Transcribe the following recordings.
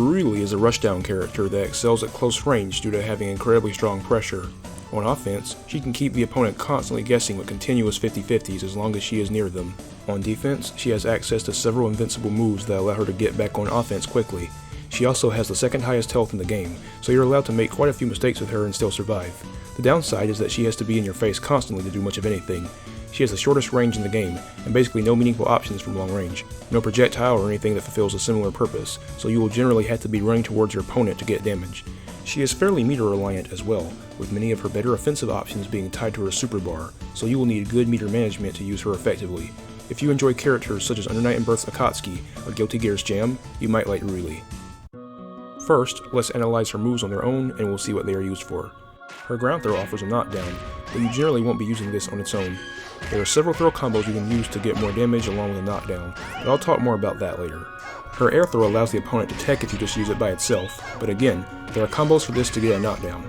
Ruili is a rushdown character that excels at close range due to having incredibly strong pressure. On offense, she can keep the opponent constantly guessing with continuous 50-50s as long as she is near them. On defense, she has access to several invincible moves that allow her to get back on offense quickly. She also has the second highest health in the game, so you're allowed to make quite a few mistakes with her and still survive. The downside is that she has to be in your face constantly to do much of anything. She has the shortest range in the game, and basically no meaningful options from long range. No projectile or anything that fulfills a similar purpose, so you will generally have to be running towards your opponent to get damage. She is fairly meter reliant as well, with many of her better offensive options being tied to her super bar, so you will need good meter management to use her effectively. If you enjoy characters such as Undernight and Birth's Akatsuki or Guilty Gear's Jam, you might like Ruili. First, let's analyze her moves on their own and we'll see what they are used for. Her ground throw offers a knockdown, but you generally won't be using this on its own. There are several throw combos you can use to get more damage along with a knockdown, but I'll talk more about that later. Her air throw allows the opponent to tech if you just use it by itself, but again, there are combos for this to get a knockdown.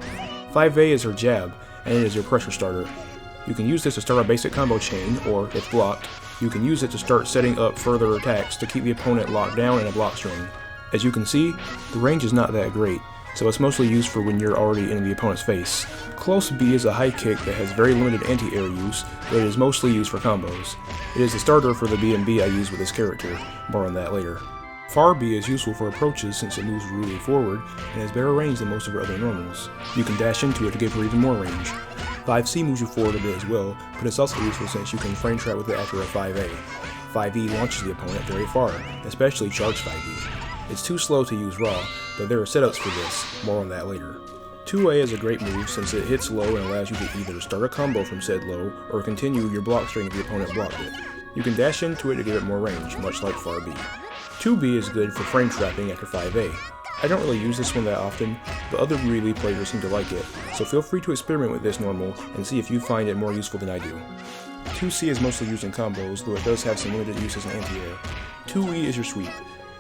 5A is her jab, and it is your pressure starter. You can use this to start a basic combo chain, or, if blocked, you can use it to start setting up further attacks to keep the opponent locked down in a block string. As you can see, the range is not that great, so it's mostly used for when you're already in the opponent's face. Close B is a high kick that has very limited anti-air use, but it is mostly used for combos. It is the starter for the B&B I use with this character, more on that later. Far B is useful for approaches since it moves really forward and has better range than most of her other normals. You can dash into it to give her even more range. 5C moves you forward a bit as well, but it's also useful since you can frame trap with it after a 5A. 5E launches the opponent very far, especially charged 5E. It's too slow to use raw, but there are setups for this, more on that later. 2A is a great move since it hits low and allows you to either start a combo from said low, or continue your block string if the opponent blocked it. You can dash into it to give it more range, much like Far B. 2B is good for frame trapping after 5A. I don't really use this one that often, but other Ruili players seem to like it, so feel free to experiment with this normal and see if you find it more useful than I do. 2C is mostly used in combos, though it does have some limited use as an anti-air. 2E is your sweep.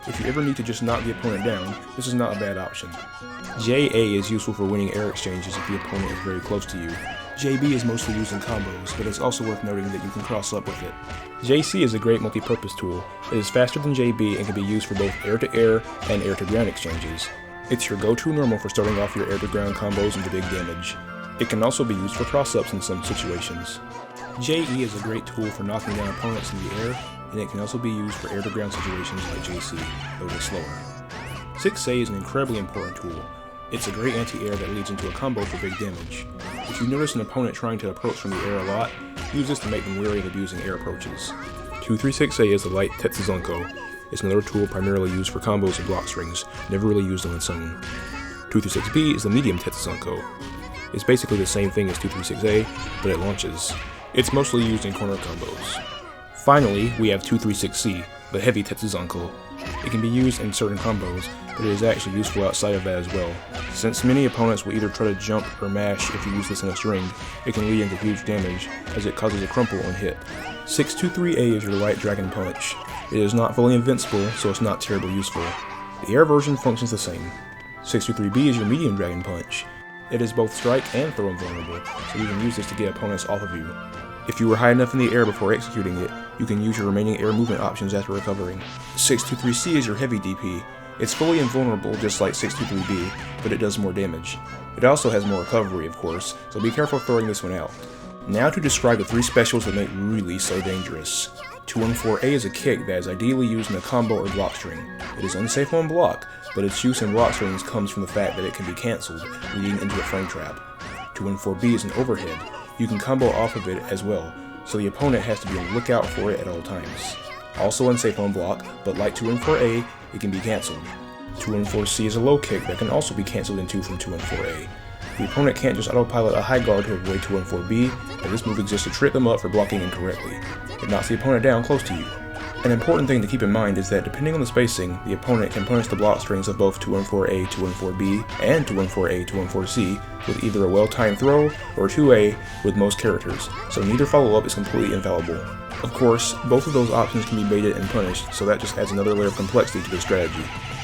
If you ever need to just knock the opponent down, this is not a bad option. JA is useful for winning air exchanges if the opponent is very close to you. JB is mostly used in combos, but it's also worth noting that you can cross up with it. JC is a great multi-purpose tool. It is faster than JB and can be used for both air-to-air and air-to-ground exchanges. It's your go-to normal for starting off your air-to-ground combos into big damage. It can also be used for cross-ups in some situations. JE is a great tool for knocking down opponents in the air, and it can also be used for air-to-ground situations like JC, though it is slower. 6A is an incredibly important tool. It's a great anti-air that leads into a combo for big damage. If you notice an opponent trying to approach from the air a lot, use this to make them wary of abusing air approaches. 236A is the light Tetsuzanko. It's another tool primarily used for combos and block strings, never really used on its own. 236B is the medium Tetsuzanko. It's basically the same thing as 236A, but it launches. It's mostly used in corner combos. Finally, we have 236C, the heavy Tetsuzanko. It can be used in certain combos, but it is actually useful outside of that as well. Since many opponents will either try to jump or mash if you use this in a string, it can lead into huge damage, as it causes a crumple on hit. 623A is your light dragon punch. It is not fully invincible, so it's not terribly useful. The air version functions the same. 623B is your medium dragon punch. It is both strike and throw invulnerable, so you can use this to get opponents off of you. If you were high enough in the air before executing it, you can use your remaining air movement options after recovering. 623C is your heavy DP. It's fully invulnerable just like 623B, but it does more damage. It also has more recovery, of course, so be careful throwing this one out. Now to describe the three specials that make Ruili so dangerous. 214A is a kick that is ideally used in a combo or block string. It is unsafe on block, but its use in block strings comes from the fact that it can be cancelled, leading into a frame trap. 214B is an overhead. You can combo off of it as well, so the opponent has to be on the lookout for it at all times. Also unsafe on block, but like 214A, it can be cancelled. 214C is a low kick that can also be cancelled in 2 from 214A. The opponent can't just autopilot a high guard to avoid 214B, and this move exists to trip them up for blocking incorrectly. It knocks the opponent down close to you. An important thing to keep in mind is that depending on the spacing, the opponent can punish the block strings of both 214A, 214B, and 214A, 214C with either a well-timed throw or 2A with most characters, so neither follow-up is completely infallible. Of course, both of those options can be baited and punished, so that just adds another layer of complexity to the strategy.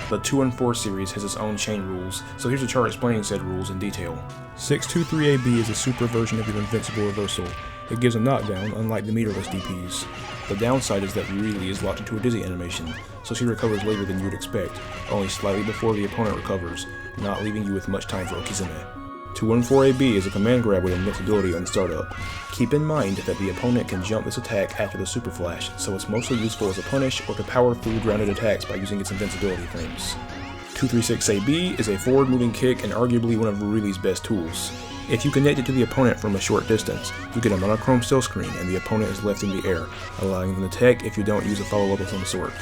The 2-4 series has its own chain rules, so here's a chart explaining said rules in detail. 623AB is a super version of your invincible reversal. It gives a knockdown, unlike the meterless DPs. The downside is that Ruili is locked into a dizzy animation, so she recovers later than you would expect, only slightly before the opponent recovers, not leaving you with much time for Okizeme. 214AB is a command grab with invincibility on startup. Keep in mind that the opponent can jump this attack after the super flash, so it's mostly useful as a punish or to power through grounded attacks by using its invincibility frames. 236AB is a forward moving kick and arguably one of Ruili's best tools. If you connect it to the opponent from a short distance, you get a monochrome still screen and the opponent is left in the air, allowing them to tech if you don't use a follow-up of some sort.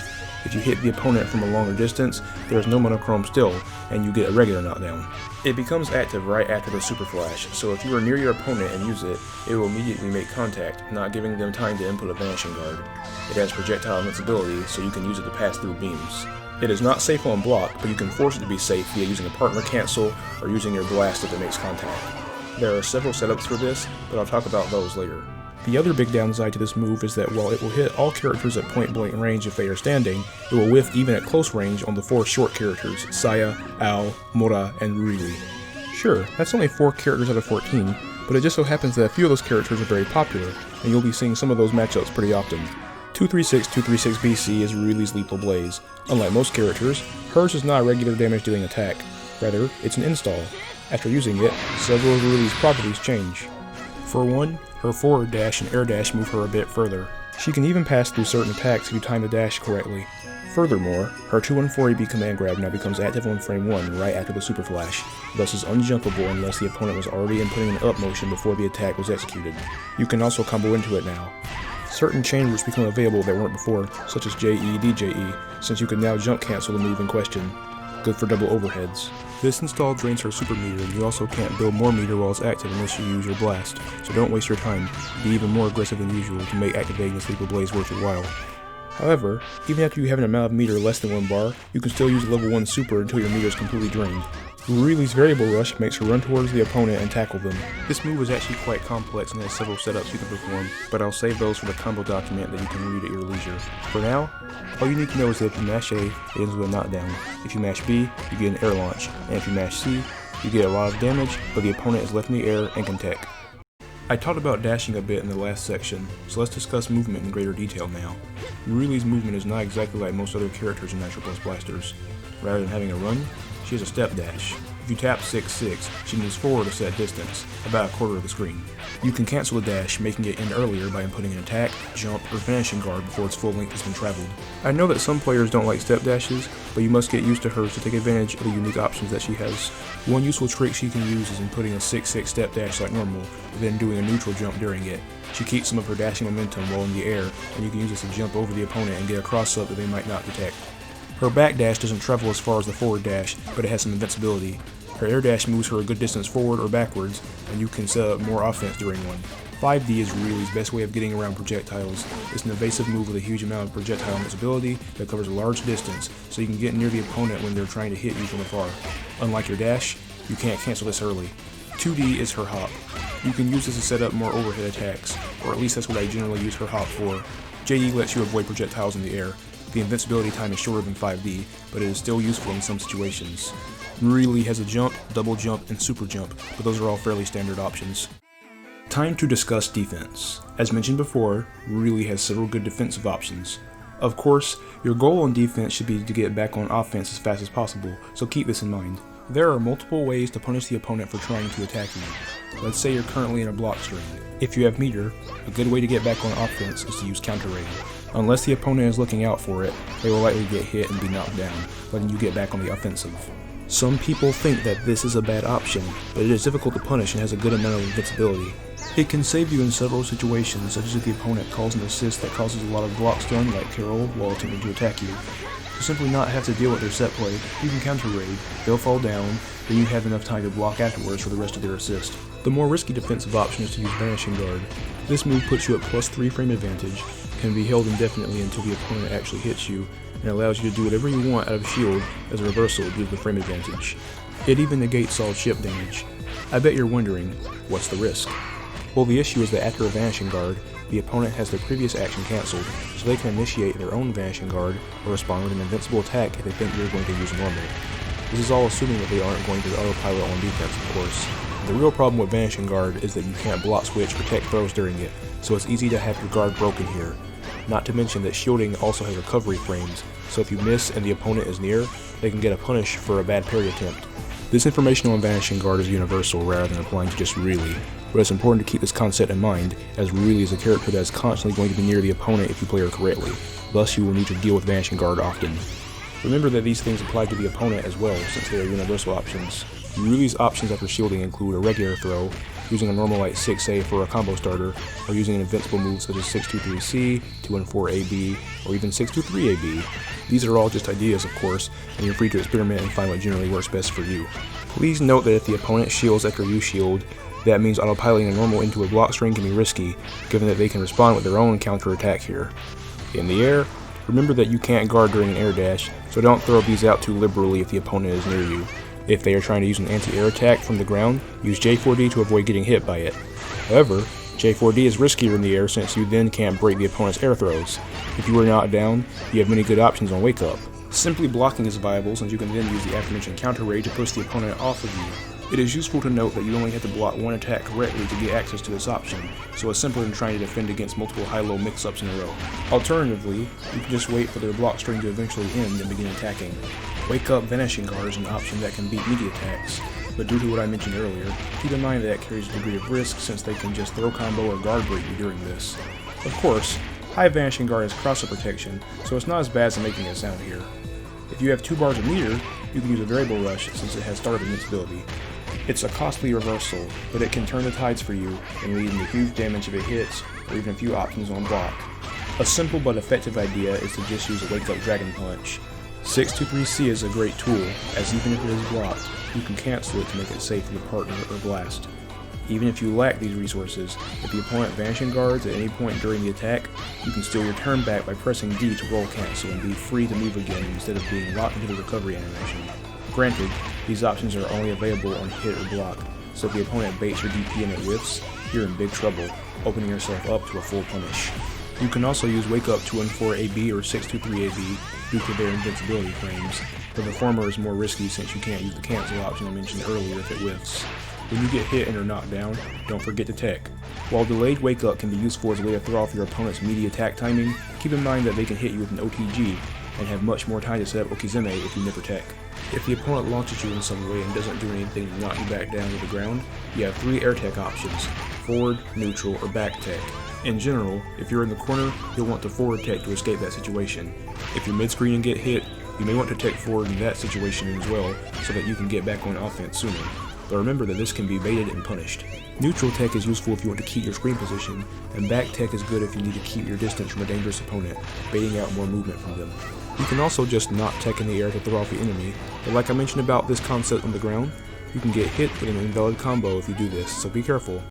If you hit the opponent from a longer distance, there is no monochrome still, and you get a regular knockdown. It becomes active right after the super flash, so if you are near your opponent and use it, it will immediately make contact, not giving them time to input a vanishing guard. It has projectile invincibility, so you can use it to pass through beams. It is not safe on block, but you can force it to be safe via using a partner cancel or using your blast if it makes contact. There are several setups for this, but I'll talk about those later. The other big downside to this move is that while it will hit all characters at point blank range if they are standing, it will whiff even at close range on the 4 short characters, Saya, Ao, Mora, and Ruili. Sure, that's only 4 characters out of 14, but it just so happens that a few of those characters are very popular, and you'll be seeing some of those matchups pretty often. 236-236BC is Ruili's Lethal Blaze. Unlike most characters, hers is not a regular damage dealing attack, rather, it's an install. After using it, several of Ruili's properties change. For one, her forward dash and air dash move her a bit further. She can even pass through certain attacks if you time the dash correctly. Furthermore, her 214AB command grab now becomes active on frame 1 right after the super flash, thus is unjumpable unless the opponent was already inputting an up motion before the attack was executed. You can also combo into it now. Certain chain routes become available that weren't before, such as JE-DJE, since you can now jump cancel the move in question. Good for double overheads. This install drains her super meter, and you also can't build more meter while it's active unless you use your blast, so don't waste your time. Be even more aggressive than usual to make activating this Lethal Blaze worth your while. However, even after you have an amount of meter less than 1 bar, you can still use a level 1 super until your meter is completely drained. Ruili's variable rush makes her run towards the opponent and tackle them. This move is actually quite complex and has several setups you can perform, but I'll save those for the combo document that you can read at your leisure. For now, all you need to know is that if you mash A, it ends with a knockdown. If you mash B, you get an air launch, and if you mash C, you get a lot of damage, but the opponent is left in the air and can tech. I talked about dashing a bit in the last section, so let's discuss movement in greater detail now. Ruili's movement is not exactly like most other characters in Nitroplus Blasterz. Rather than having a run, she has a step dash. If you tap 6-6, she moves forward a set distance, about a quarter of the screen. You can cancel the dash, making it end earlier by inputting an attack, jump, or vanishing guard before its full length has been traveled. I know that some players don't like step dashes, but you must get used to hers to take advantage of the unique options that she has. One useful trick she can use is inputting a 6-6 step dash like normal, then doing a neutral jump during it. She keeps some of her dashing momentum while in the air, and you can use this to jump over the opponent and get a cross-up that they might not detect. Her back dash doesn't travel as far as the forward dash, but it has some invincibility. Her air dash moves her a good distance forward or backwards, and you can set up more offense during one. 5D is Ruili's best way of getting around projectiles. It's an evasive move with a huge amount of projectile invincibility that covers a large distance, so you can get near the opponent when they're trying to hit you from afar. Unlike your dash, you can't cancel this early. 2D is her hop. You can use this to set up more overhead attacks, or at least that's what I generally use her hop for. JE lets you avoid projectiles in the air. The invincibility time is shorter than 5D, but it is still useful in some situations. Ruili has a jump, double jump, and super jump, but those are all fairly standard options. Time to discuss defense. As mentioned before, Ruili has several good defensive options. Of course, your goal on defense should be to get back on offense as fast as possible, so keep this in mind. There are multiple ways to punish the opponent for trying to attack you. Let's say you're currently in a block string. If you have meter, a good way to get back on offense is to use counter raid. Unless the opponent is looking out for it, they will likely get hit and be knocked down, letting you get back on the offensive. Some people think that this is a bad option, but it is difficult to punish and has a good amount of invincibility. It can save you in several situations, such as if the opponent calls an assist that causes a lot of block stun like Carol while attempting to attack you. To simply not have to deal with their set play, you can counter raid, they'll fall down, then you have enough time to block afterwards for the rest of their assist. The more risky defensive option is to use Vanishing Guard. This move puts you at +3 frame advantage, can be held indefinitely until the opponent actually hits you, and allows you to do whatever you want out of shield as a reversal due to the frame advantage. It even negates solid ship damage. I bet you're wondering, what's the risk? Well, the issue is that after a Vanishing Guard, the opponent has their previous action cancelled, so they can initiate their own Vanishing Guard or respond with an invincible attack if they think you're going to use normal. This is all assuming that they aren't going to autopilot on defense, of course. The real problem with Vanishing Guard is that you can't block switch or tech throws during it, so it's easy to have your guard broken here. Not to mention that shielding also has recovery frames, so if you miss and the opponent is near, they can get a punish for a bad parry attempt. This information on Vanishing Guard is universal rather than applying to just Ruili, but it's important to keep this concept in mind, as Ruili is a character that is constantly going to be near the opponent if you play her correctly, thus you will need to deal with Vanishing Guard often. Remember that these things apply to the opponent as well, since they are universal options. Ruili's options after shielding include a regular throw, using a normal light 6A for a combo starter, or using an invincible move such as 623C, 214AB, or even 623AB. These are all just ideas, of course, and you're free to experiment and find what generally works best for you. Please note that if the opponent shields after you shield, that means autopiloting a normal into a block string can be risky, given that they can respond with their own counter attack here. In the air, remember that you can't guard during an air dash, so don't throw these out too liberally if the opponent is near you. If they are trying to use an anti-air attack from the ground, use J4D to avoid getting hit by it. However, J4D is riskier in the air since you then can't break the opponent's air throws. If you are knocked down, you have many good options on Wake Up. Simply blocking is viable since you can then use the aforementioned counter ray to push the opponent off of you. It is useful to note that you only have to block one attack correctly to get access to this option, so it's simpler than trying to defend against multiple high-low mix-ups in a row. Alternatively, you can just wait for their block string to eventually end and begin attacking. Wake Up Vanishing Guard is an option that can beat media attacks, but due to what I mentioned earlier, keep in mind that it carries a degree of risk since they can just throw combo or guard break you during this. Of course, high Vanishing Guard has crosser protection, so it's not as bad as I'm making it sound here. If you have 2 bars of meter, you can use a variable rush since it has starter invincibility. It's a costly reversal, but it can turn the tides for you and lead into huge damage if it hits, or even a few options on block. A simple but effective idea is to just use a Wake Up Dragon Punch. 623C is a great tool, as even if it is blocked, you can cancel it to make it safe for your partner or blast. Even if you lack these resources, if the opponent Vanishing Guards at any point during the attack, you can steal your turn back by pressing D to roll cancel and be free to move again instead of being locked into the recovery animation. Granted, these options are only available on hit or block, so if the opponent baits your DP and it whiffs, you're in big trouble, opening yourself up to a full punish. You can also use Wake Up 214AB or 623AB due to their invincibility frames, but the former is more risky since you can't use the cancel option I mentioned earlier if it whiffs. When you get hit and are knocked down, don't forget to tech. While delayed Wake Up can be useful as a way to throw off your opponent's media attack timing, keep in mind that they can hit you with an OTG, and have much more time to set up Okizeme if you never tech. If the opponent launches you in some way and doesn't do anything to knock you back down to the ground, you have 3 air tech options: forward, neutral, or back tech. In general, if you're in the corner, you'll want to forward tech to escape that situation. If you're mid-screen and get hit, you may want to tech forward in that situation as well, so that you can get back on offense sooner. But remember that this can be baited and punished. Neutral tech is useful if you want to keep your screen position, and back tech is good if you need to keep your distance from a dangerous opponent, baiting out more movement from them. You can also just not tech in the air to throw off the enemy, but like I mentioned about this concept on the ground, you can get hit with an invalid combo if you do this, so be careful.